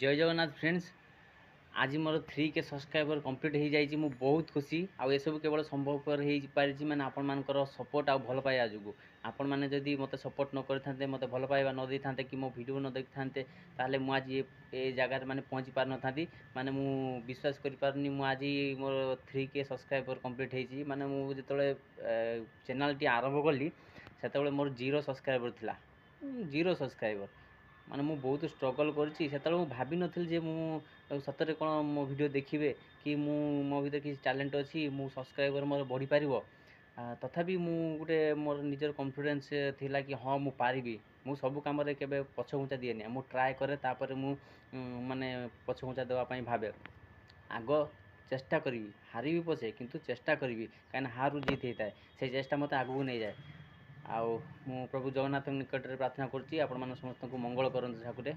जय जगन्नाथ फ्रेंड्स। आज मोर 3K subscriber complete हो जाइए। मु बहुत खुशी आउ सब केवल संभवपर हो पारि मैंने आपंकर सपोर्ट आ भल पाइबा जो आपण मैंने जदि मत सपोर्ट न करते मत भल पाइबा न दे था कि मो वीडियो न देखि था ताले मु आज ये जगार मैंने पहुँची पार न था माने मु विश्वास कर पारनी मु आज मोर 3K सब्सक्राइबर कंप्लीट होती माने मु जो चैनल टी आरंभ कली से मोर 0 सब्सक्राइबर थिला 0 सब्सक्राइबर माने मु बहुत स्ट्रगल करछि सेतले मु भाबी नथिल जे मु सतरे कोन मो वीडियो देखिबे कि मो भीतर किसी टैलेंट अछि मु सब्सक्राइबर मोर बढ़ी पारिबो। तथापि मु गुटे मोर निजर कॉन्फिडेंस थिला कि हाँ मु पारिबी। मु सब काम रे केबे पछघुंचा दिएनी मु ट्राए करे तापर मु माने पछघुंचा देवा पई भाबे आग चेष्टा करी हारिबी पछे किंतु चेष्टा करी कहीं हारु जीत होता है से चेष्टा मत आगू नहीं जाए। आउ मु प्रभु जगन्नाथ निकट में प्रार्थना करुच्ची आपण समस्त मंगल करंतु ठाकुरे।